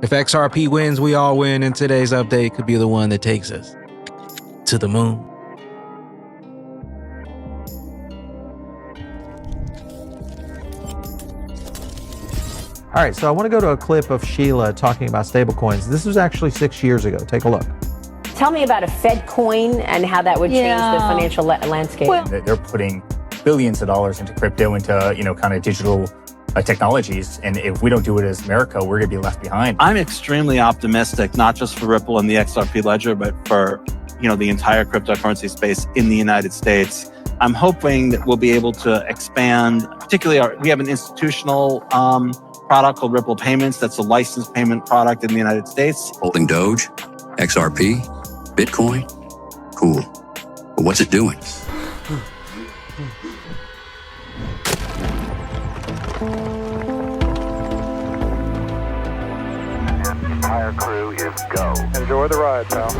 If XRP wins, we all win, and today's update could be the one that takes us to the moon. All right, so I want to go to a clip of Sheila talking about stablecoins. This was actually 6 years ago. Take a look. Tell me about a Fed coin and how that would change the financial landscape. Well, they're putting billions of dollars into crypto, into, kind of digital technologies. And if we don't do it as America, we're going to be left behind. I'm extremely optimistic, not just for Ripple and the XRP ledger, but for, the entire cryptocurrency space in the United States. I'm hoping that we'll be able to expand, particularly we have an institutional product called Ripple Payments. That's a licensed payment product in the United States. Holding Doge, XRP, Bitcoin. Cool. But what's it doing? Entire crew is go. Enjoy the ride, pal.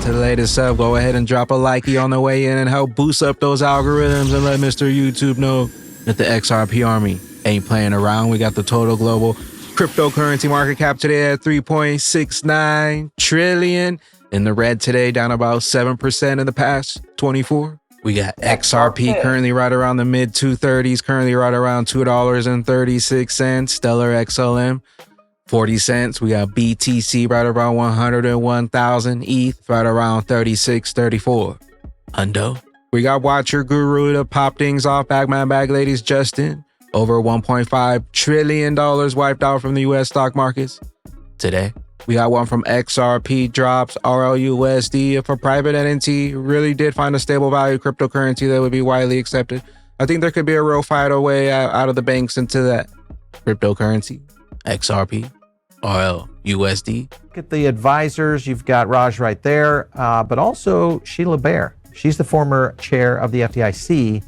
To the latest up, go ahead and drop a likey on the way in and help boost up those algorithms and let Mr. YouTube know that the XRP army ain't playing around. We got the total global cryptocurrency market cap today at 3.69 trillion. In the red today, down about 7% in the past 24. We got XRP currently right around the mid 230s, currently right around $2.36. Stellar XLM, 40 cents. We got BTC right around 101,000. ETH right around 36.34. Hundo. We got Watcher Guru to pop things off. Bagman Bag Ladies Justin. Over $1.5 trillion wiped out from the U.S. stock markets today. We got one from XRP drops RLUSD. If a private entity really did find a stable value cryptocurrency that would be widely accepted, I think there could be a real fight away out of the banks into that cryptocurrency, XRP, RLUSD. Look at the advisors. You've got Raj right there, but also Sheila Bair. She's the former chair of the FDIC.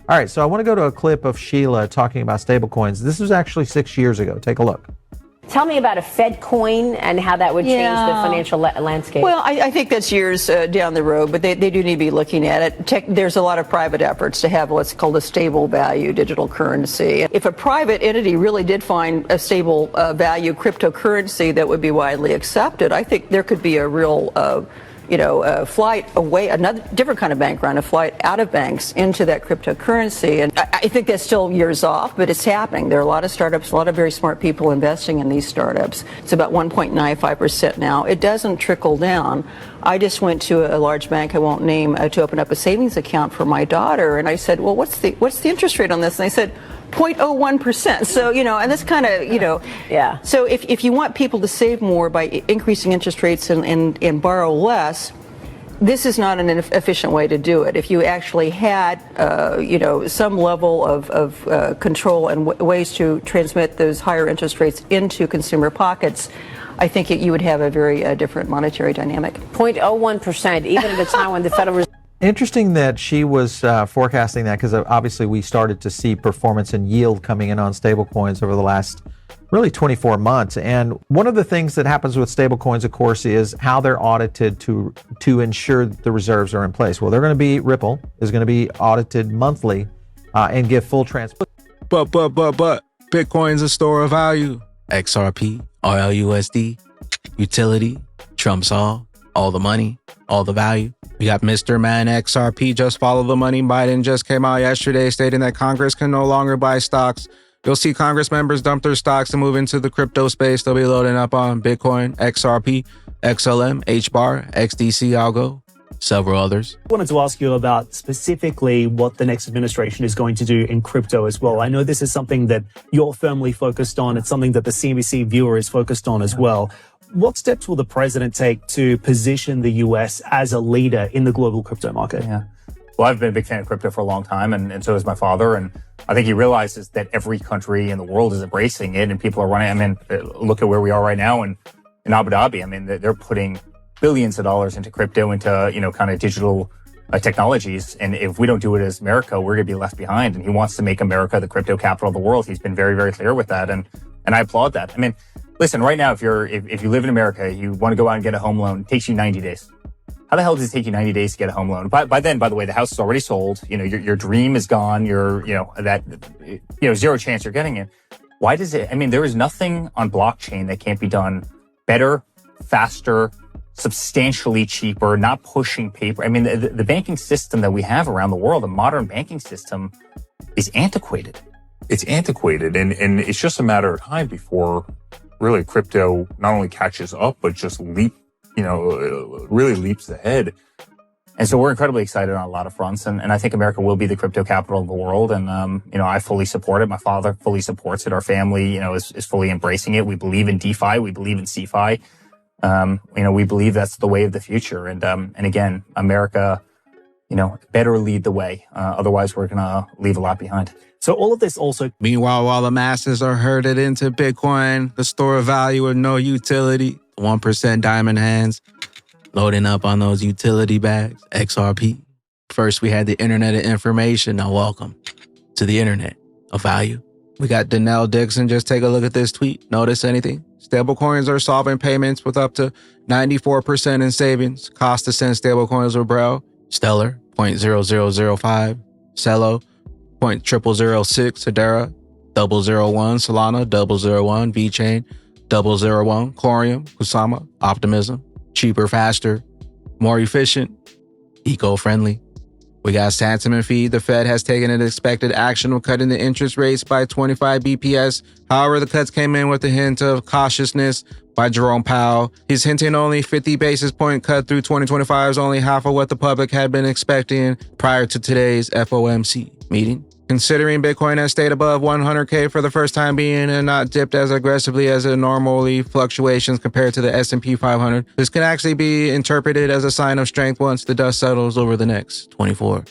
All right, so I want to go to a clip of Sheila talking about stablecoins. This was actually 6 years ago. Take a look. Tell me about a Fed coin and how that would change the financial landscape. Well, I think that's years down the road, but they do need to be looking at it. There's a lot of private efforts to have what's called a stable value digital currency. If a private entity really did find a stable value cryptocurrency that would be widely accepted, I think there could be a real flight away, another different kind of bank run, a flight out of banks into that cryptocurrency. And I think that's still years off, but it's happening. There are a lot of startups, a lot of very smart people investing in these startups. It's about 1.95% now. It doesn't trickle down. I just went to a large bank I won't name to open up a savings account for my daughter, and I said, well, what's the interest rate on this? And they said 0.01%. So, and that's kind of, Yeah. So if you want people to save more by increasing interest rates and borrow less, this is not an efficient way to do it. If you actually had, some level of control and ways to transmit those higher interest rates into consumer pockets, I think you would have a very different monetary dynamic. 0.01%, even at a time when the Federal Reserve. Interesting that she was forecasting that, because obviously we started to see performance and yield coming in on stablecoins over the last really 24 months. And one of the things that happens with stablecoins, of course, is how they're audited to ensure that the reserves are in place. Well, Ripple is going to be audited monthly and give full transparency. But Bitcoin's a store of value. XRP, RLUSD, utility, trumps all the money, all the value. We got Mr. Man XRP, just follow the money. Biden just came out yesterday stating that Congress can no longer buy stocks. You'll see Congress members dump their stocks and move into the crypto space. They'll be loading up on Bitcoin, XRP, XLM, HBAR, XDC, Algo, several others. I wanted to ask you about specifically what the next administration is going to do in crypto as well. I know this is something that you're firmly focused on. It's something that the CNBC viewer is focused on as well. What steps will the president take to position the U.S. as a leader in the global crypto market? Yeah. Well, I've been a big fan of crypto for a long time, and so is my father. And I think he realizes that every country in the world is embracing it, and people are running. I mean, look at where we are right now in Abu Dhabi. I mean, they're putting billions of dollars into crypto, into, kind of digital technologies. And if we don't do it as America, we're going to be left behind. And he wants to make America the crypto capital of the world. He's been very, very clear with that. And I applaud that. I mean, listen, right now, if you live in America, you want to go out and get a home loan, it takes you 90 days. How the hell does it take you 90 days to get a home loan? By then, by the way, the house is already sold. Your dream is gone. Zero chance you're getting it. Why does it? I mean, there is nothing on blockchain that can't be done better, faster, substantially cheaper, not pushing paper. I mean, the banking system that we have around the world, the modern banking system, is antiquated. It's antiquated, and it's just a matter of time before really crypto not only catches up, but just really leaps ahead. And so we're incredibly excited on a lot of fronts. And I think America will be the crypto capital of the world. And, I fully support it. My father fully supports it. Our family, is fully embracing it. We believe in DeFi. We believe in CeFi. We believe that's the way of the future. And again, America, better lead the way. Otherwise, we're going to leave a lot behind. So all of this also... Meanwhile, while the masses are herded into Bitcoin, the store of value with no utility, 1% diamond hands, loading up on those utility bags, XRP. First, we had the internet of information. Now, welcome to the internet of value. We got Danelle Dixon. Just take a look at this tweet. Notice anything? Stablecoins are solving payments with up to 94% in savings. Cost to send stablecoins with Braille. Stellar, 0.0005. Cello, 0.0006. Hedera, 001. Solana, 001. VeChain, 001. Corium, Kusama, Optimism. Cheaper, faster, more efficient, eco-friendly. We got sentiment feed. The Fed has taken an expected action of cutting the interest rates by 25 BPS. However, the cuts came in with a hint of cautiousness by Jerome Powell. He's hinting only 50 basis point cut through 2025 is only half of what the public had been expecting prior to today's FOMC meeting. Considering Bitcoin has stayed above 100K for the first time being and not dipped as aggressively as it normally fluctuations compared to the S&P 500, this can actually be interpreted as a sign of strength once the dust settles over the next 24,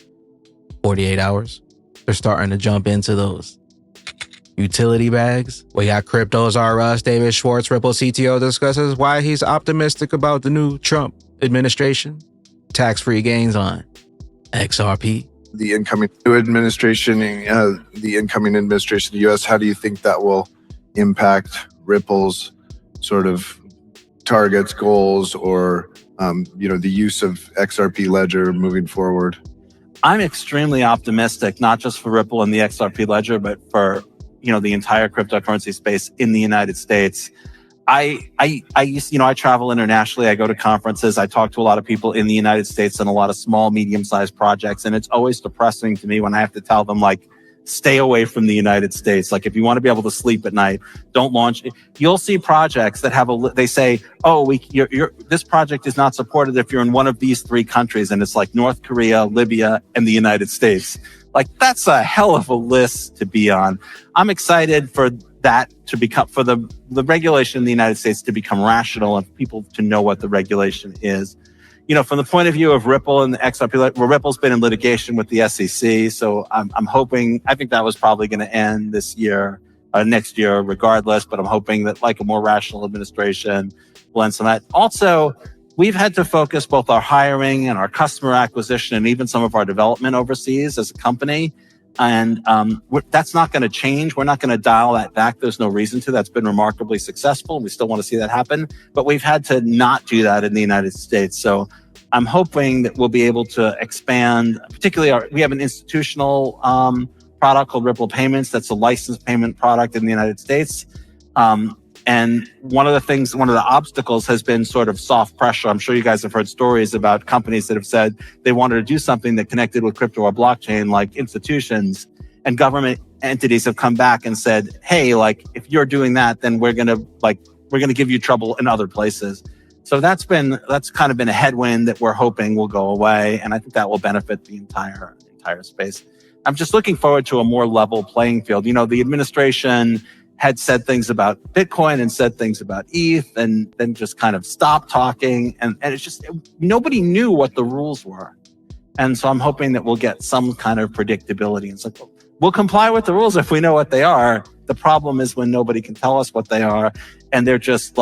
48 hours. They're starting to jump into those utility bags. We got Cryptos R Us. David Schwartz, Ripple CTO, discusses why he's optimistic about the new Trump administration. Tax-free gains on XRP. The incoming new administration, the incoming administration in the U.S., how do you think that will impact Ripple's sort of targets, goals, or the use of XRP Ledger moving forward? I'm extremely optimistic, not just for Ripple and the XRP Ledger, but for the entire cryptocurrency space in the United States. I travel internationally. I go to conferences. I talk to a lot of people in the United States and a lot of small, medium-sized projects. And it's always depressing to me when I have to tell them, stay away from the United States. If you want to be able to sleep at night, don't launch. You'll see projects that they say, this project is not supported if you're in one of these three countries. And it's like North Korea, Libya, and the United States. That's a hell of a list to be on. I'm excited for that to become, for the regulation in the United States to become rational and people to know what the regulation is. From the point of view of Ripple and the XRP, Ripple's been in litigation with the SEC. So I'm hoping, I think that was probably going to end this year, next year regardless, but I'm hoping that a more rational administration will end some of that. Also, we've had to focus both our hiring and our customer acquisition and even some of our development overseas as a company. And that's not going to change. We're not going to dial that back. There's no reason to. That's been remarkably successful. We still want to see that happen. But we've had to not do that in the United States. So I'm hoping that we'll be able to expand, particularly we have an institutional product called Ripple Payments. That's a licensed payment product in the United States. And one of the obstacles has been sort of soft pressure. I'm sure you guys have heard stories about companies that have said they wanted to do something that connected with crypto or blockchain, like institutions, and government entities have come back and said, hey, if you're doing that, then we're going to give you trouble in other places. So that's kind of been a headwind that we're hoping will go away. And I think that will benefit the entire space. I'm just looking forward to a more level playing field. The administration had said things about Bitcoin and said things about ETH and then just kind of stopped talking. And it's just, nobody knew what the rules were. And so I'm hoping that we'll get some kind of predictability. And so we'll comply with the rules if we know what they are. The problem is when nobody can tell us what they are and they're just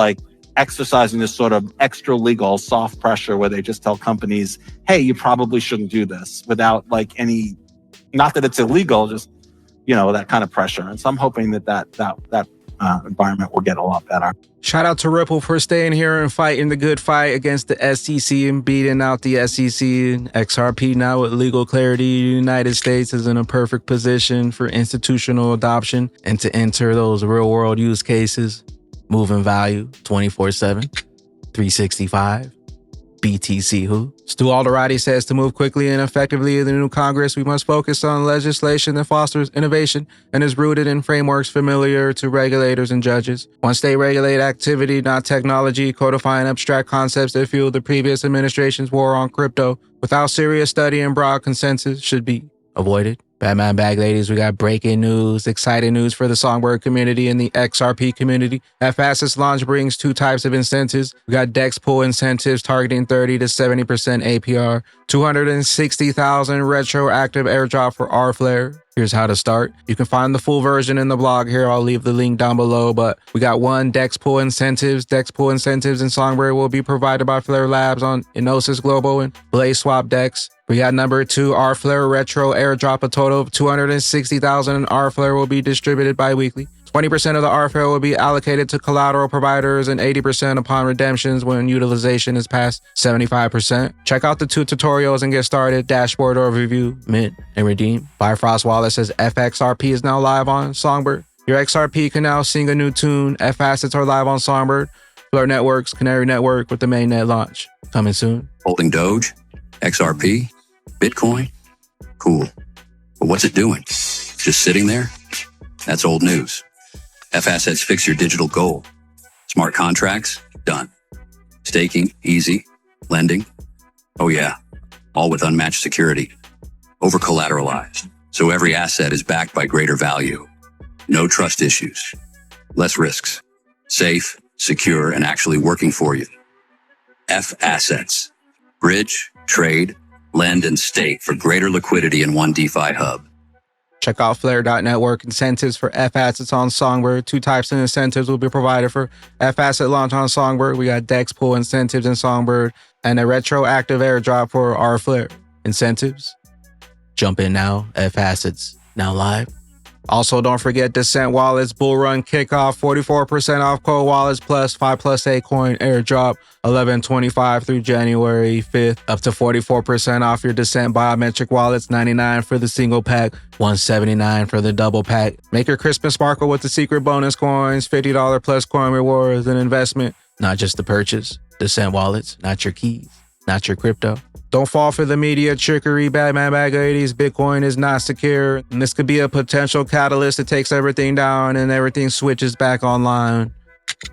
exercising this sort of extra legal soft pressure where they just tell companies, hey, you probably shouldn't do this without not that it's illegal, just that kind of pressure. And so I'm hoping that environment will get a lot better. Shout out to Ripple for staying here and fighting the good fight against the SEC and beating out the SEC. XRP now with legal clarity, the United States is in a perfect position for institutional adoption and to enter those real world use cases. Moving value 24/7, 365. BTC who? Stu Alderati says to move quickly and effectively in the new Congress, we must focus on legislation that fosters innovation and is rooted in frameworks familiar to regulators and judges. Once they regulate activity, not technology, codifying abstract concepts that fueled the previous administration's war on crypto without serious study and broad consensus should be avoided. Batman Bag Ladies, we got breaking news, exciting news for the Songbird community and the XRP community. FAssets launch brings two types of incentives. We got DEX pool incentives targeting 30 to 70% APR, 260,000 retroactive airdrop for rFlare. Here's how to start. You can find the full version in the blog here. I'll leave the link down below, but we got one DEX pool incentives. DEX pool incentives in Songbird will be provided by Flare Labs on Enosis Global and Blaze Swap DEX. We got number 2, rFlare Retro airdrop. A total of 260,000 in rFlare will be distributed bi-weekly. 20% of the rFlare will be allocated to collateral providers and 80% upon redemptions when utilization is past 75%. Check out the 2 tutorials and get started. Dashboard overview, mint, and redeem. Bifrost Wallet says FXRP is now live on Songbird. Your XRP can now sing a new tune. FAssets are live on Songbird. Flare Networks, Canary Network with the mainnet launch. Coming soon. Holding Doge, XRP, Bitcoin. Cool. But what's it doing? Just sitting there? That's old news. FAssets fix your digital gold. Smart contracts? Done. Staking? Easy. Lending? Oh yeah. All with unmatched security. Over-collateralized. So every asset is backed by greater value. No trust issues. Less risks. Safe, secure, and actually working for you. FAssets. Bridge, trade, lend, and stake for greater liquidity in one DeFi hub. Check out Flare.network incentives for FAssets on Songbird. 2 types of incentives will be provided for FAsset launch on Songbird. We got DEX pool incentives in Songbird and a retroactive airdrop for rFlare incentives. Jump in now. FAssets now live. Also, don't forget Descent Wallets bullrun kickoff, 44% off cold wallets plus 5+A coin airdrop, 11/25 through January 5th, up to 44% off your Descent biometric wallets, $99 for the single pack, $179 for the double pack. Make your Christmas sparkle with the secret bonus coins, $50 plus coin rewards, an investment, not just the purchase. Descent Wallets, not your keys, not your crypto. Don't fall for the media trickery. Batman Bag Ladies, Bitcoin is not secure. And this could be a potential catalyst that takes everything down and everything switches back online.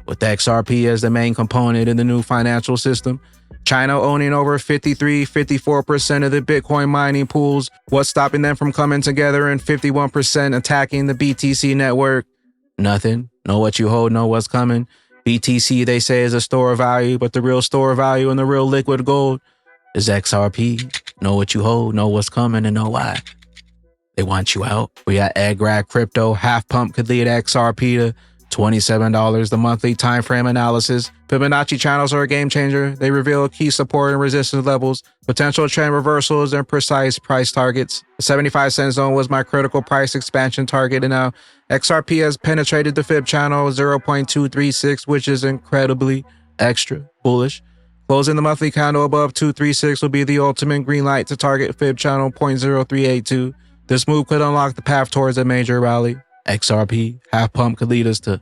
With XRP as the main component in the new financial system, China owning over 54% of the Bitcoin mining pools. What's stopping them from coming together and 51% attacking the BTC network? Nothing. Know what you hold, know what's coming. BTC, they say, is a store of value, but the real store of value and the real liquid gold is XRP. Know what you hold, know what's coming, and know why. They want you out. We got Egg Crypto. Half pump could lead XRP to $27. The monthly time frame analysis. Fibonacci channels are a game changer. They reveal key support and resistance levels, potential trend reversals, and precise price targets. The 75-cent zone was my critical price expansion target, and now XRP has penetrated the Fib channel 0.236, which is incredibly extra bullish. Closing the monthly candle above 236 will be the ultimate green light to target Fib channel 0.0382. This move could unlock the path towards a major rally. XRP half pump could lead us to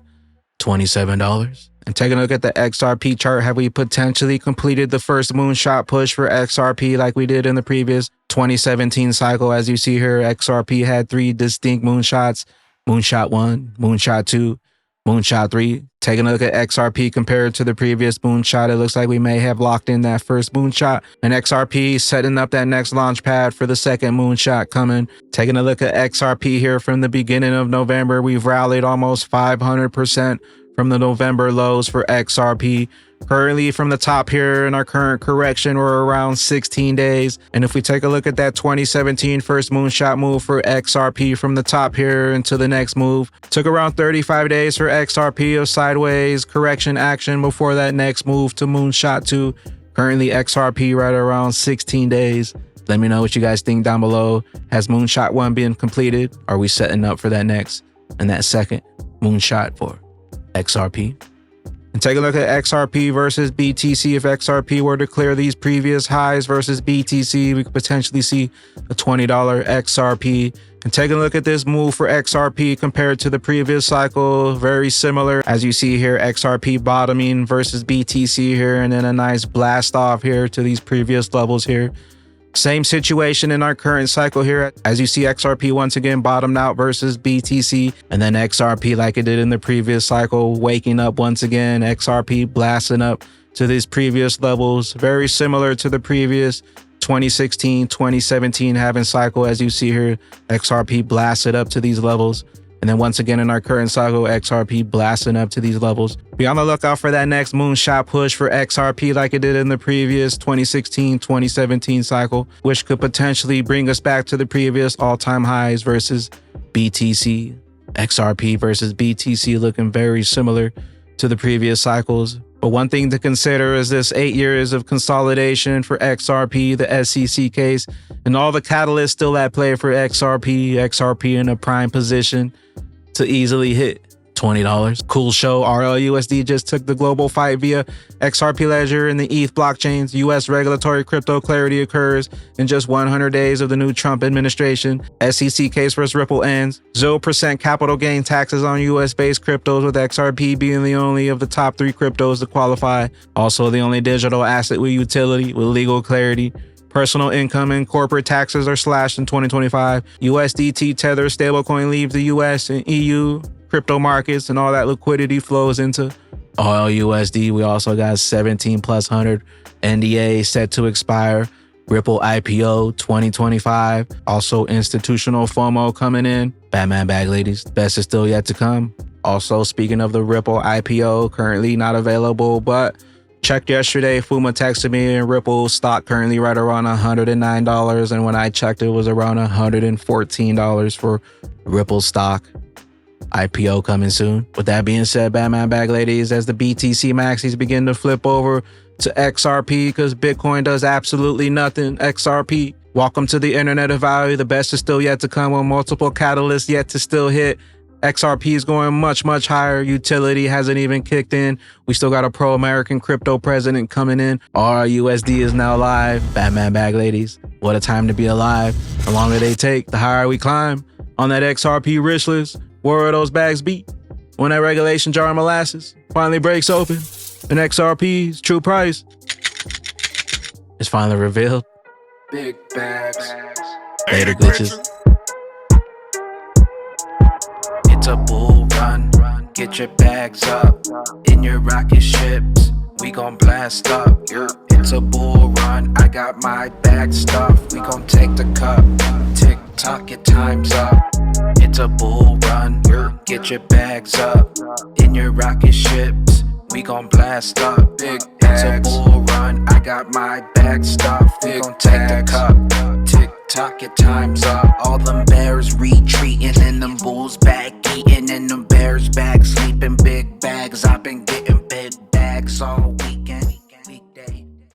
$27. And taking a look at the XRP chart, have we potentially completed the first moonshot push for XRP like we did in the previous 2017 cycle? As you see here, XRP had 3 distinct moonshots: Moonshot 1, Moonshot 2, Moonshot 3. Taking a look at XRP compared to the previous moonshot, it looks like we may have locked in that first moonshot, and XRP setting up that next launch pad for the second moonshot coming. Taking a look at XRP here from the beginning of November, we've rallied almost 500% from the November lows for XRP. Currently from the top here in our current correction, we're around 16 days. And if we take a look at that 2017 first moonshot move for XRP from the top here into the next move, took around 35 days for XRP of sideways correction action before that next move to moonshot 2. Currently XRP right around 16 days. Let me know what you guys think down below. Has moonshot 1 been completed? Are we setting up for that next and that second moonshot for XRP. And take a look at XRP versus BTC. If XRP were to clear these previous highs versus BTC, we could potentially see a $20 XRP. And take a look at this move for XRP compared to the previous cycle. Very similar. As you see here, XRP bottoming versus BTC here, and then a nice blast off here to these previous levels here. Same situation in our current cycle here. As you see, XRP once again bottomed out versus BTC, and then XRP, like it did in the previous cycle, waking up once again. XRP blasting up to these previous levels, very similar to the previous 2016, 2017 halving cycle. As you see here, XRP blasted up to these levels. And then once again in our current cycle, XRP blasting up to these levels. Be on the lookout for that next moonshot push for XRP like it did in the previous 2016, 2017 cycle, which could potentially bring us back to the previous all-time highs versus BTC. XRP versus BTC looking very similar to the previous cycles. But one thing to consider is this 8 years of consolidation for XRP, the SEC case, and all the catalysts still at play for XRP. XRP in a prime position to easily hit $20. Cool show. RLUSD just took the global fight via XRP Ledger and the ETH blockchains. US regulatory crypto clarity occurs in just 100 days of the new Trump administration. SEC case versus Ripple ends. 0% capital gain taxes on US-based cryptos, with XRP being the only of the top 3 cryptos to qualify. Also the only digital asset with utility with legal clarity. Personal income and corporate taxes are slashed in 2025. USDT Tether stablecoin leaves the US and EU crypto markets, and all that liquidity flows into RLUSD. We also got 17+100 NDA set to expire. Ripple IPO 2025. Also institutional FOMO coming in. Batman bag ladies, the best is still yet to come. Also, speaking of the Ripple IPO, currently not available, but checked yesterday, Fuma texted me, and Ripple stock currently right around $109. And when I checked, it was around $114 for Ripple stock. IPO coming soon. With that being said, Batman bag ladies, as the BTC maxis begin to flip over to XRP because Bitcoin does absolutely nothing. XRP, welcome to the internet of value. The best is still yet to come with multiple catalysts yet to still hit. XRP is going much, much higher. Utility hasn't even kicked in. We still got a pro-American crypto president coming in. RUSD is now live. Batman bag ladies, what a time to be alive. The longer they take, the higher we climb. On that XRP rich list, where are those bags beat? When that regulation jar of molasses finally breaks open and XRP's true price is finally revealed. Big bags. Later, glitches. It's a bull run. Get your bags up in your rocket ships. We gon' blast up. It's a bull run. I got my bag stuffed. We gon' take the cup. Tick tock, your time's up. It's a bull run. Get your bags up in your rocket ships. We gon' blast up. Big bags. It's a bull run. I got my bag stuffed. We gon' take the cup. Tick tock, your time's up. All them bears retreating and them bulls back eating and them bears back sleeping. Big bags. I've been getting big